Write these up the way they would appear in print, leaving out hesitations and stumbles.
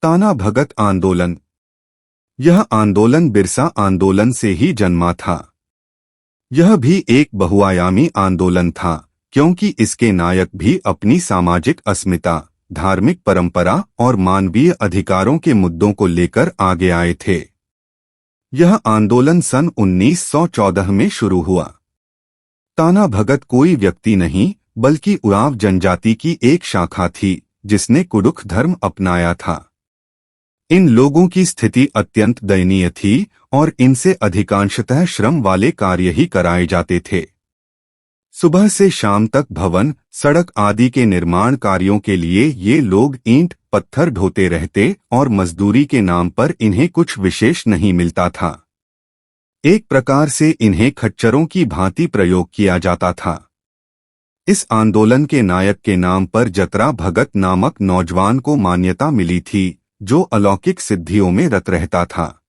ताना भगत आंदोलन। यह आंदोलन बिरसा आंदोलन से ही जन्मा था। यह भी एक बहुआयामी आंदोलन था, क्योंकि इसके नायक भी अपनी सामाजिक अस्मिता, धार्मिक परंपरा और मानवीय अधिकारों के मुद्दों को लेकर आगे आए थे। यह आंदोलन सन 1914 में शुरू हुआ। ताना भगत कोई व्यक्ति नहीं, बल्कि उरांव जनजाति की एक शाखा थी, जिसने कुडुख धर्म अपनाया था। इन लोगों की स्थिति अत्यंत दयनीय थी और इनसे अधिकांशतः श्रम वाले कार्य ही कराए जाते थे। सुबह से शाम तक भवन, सड़क आदि के निर्माण कार्यों के लिए ये लोग ईंट पत्थर ढोते रहते और मजदूरी के नाम पर इन्हें कुछ विशेष नहीं मिलता था। एक प्रकार से इन्हें खच्चरों की भांति प्रयोग किया जाता था। इस आंदोलन के नायक के नाम पर जतरा भगत नामक नौजवान को मान्यता मिली थी, जो अलौकिक सिद्धियों में रत रहता था।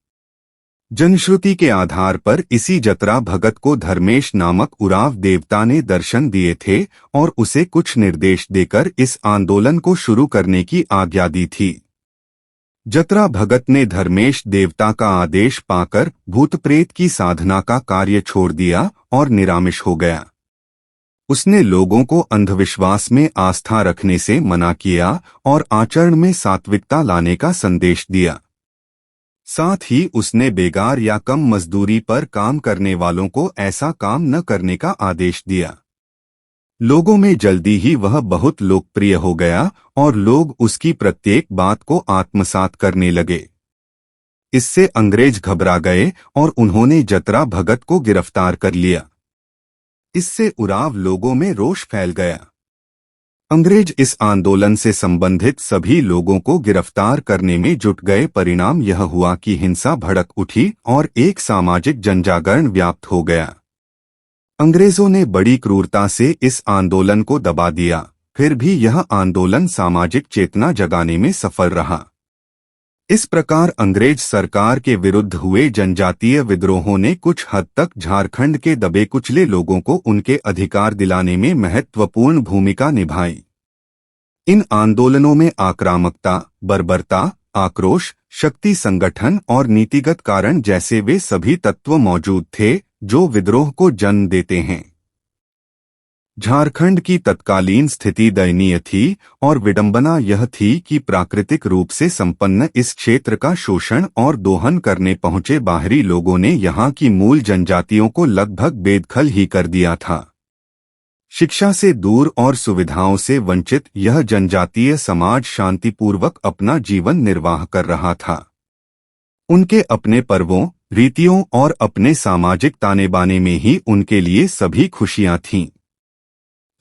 जनश्रुति के आधार पर इसी जतरा भगत को धर्मेश नामक उरांव देवता ने दर्शन दिए थे और उसे कुछ निर्देश देकर इस आंदोलन को शुरू करने की आज्ञा दी थी। जतरा भगत ने धर्मेश देवता का आदेश पाकर भूत प्रेत की साधना का कार्य छोड़ दिया और निरामिष हो गया। उसने लोगों को अंधविश्वास में आस्था रखने से मना किया और आचरण में सात्विकता लाने का संदेश दिया। साथ ही उसने बेगार या कम मजदूरी पर काम करने वालों को ऐसा काम न करने का आदेश दिया। लोगों में जल्दी ही वह बहुत लोकप्रिय हो गया और लोग उसकी प्रत्येक बात को आत्मसात करने लगे। इससे अंग्रेज घबरा गए और उन्होंने जतरा भगत को गिरफ्तार कर लिया। इससे उरांव लोगों में रोष फैल गया। अंग्रेज इस आंदोलन से संबंधित सभी लोगों को गिरफ्तार करने में जुट गए। परिणाम यह हुआ कि हिंसा भड़क उठी और एक सामाजिक जनजागरण व्याप्त हो गया। अंग्रेजों ने बड़ी क्रूरता से इस आंदोलन को दबा दिया, फिर भी यह आंदोलन सामाजिक चेतना जगाने में सफल रहा। इस प्रकार अंग्रेज सरकार के विरुद्ध हुए जनजातीय विद्रोहों ने कुछ हद तक झारखंड के दबे कुचले लोगों को उनके अधिकार दिलाने में महत्वपूर्ण भूमिका निभाई। इन आंदोलनों में आक्रामकता, बर्बरता, आक्रोश, शक्ति संगठन और नीतिगत कारण जैसे वे सभी तत्व मौजूद थे जो विद्रोह को जन्म देते हैं। झारखंड की तत्कालीन स्थिति दयनीय थी और विडंबना यह थी कि प्राकृतिक रूप से संपन्न इस क्षेत्र का शोषण और दोहन करने पहुंचे बाहरी लोगों ने यहाँ की मूल जनजातियों को लगभग बेदखल ही कर दिया था। शिक्षा से दूर और सुविधाओं से वंचित यह जनजातीय समाज शांतिपूर्वक अपना जीवन निर्वाह कर रहा था। उनके अपने पर्वों, रीतियों और अपने सामाजिक ताने बाने में ही उनके लिए सभी खुशियां थीं।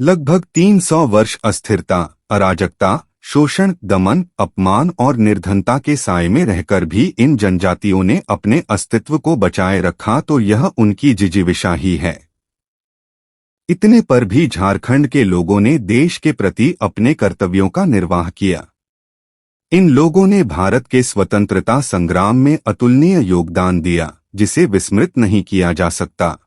लगभग 300 वर्ष अस्थिरता, अराजकता, शोषण, दमन, अपमान और निर्धनता के साए में रहकर भी इन जनजातियों ने अपने अस्तित्व को बचाए रखा, तो यह उनकी जिजीविषा ही है। इतने पर भी झारखंड के लोगों ने देश के प्रति अपने कर्तव्यों का निर्वाह किया। इन लोगों ने भारत के स्वतंत्रता संग्राम में अतुलनीय योगदान दिया, जिसे विस्मृत नहीं किया जा सकता।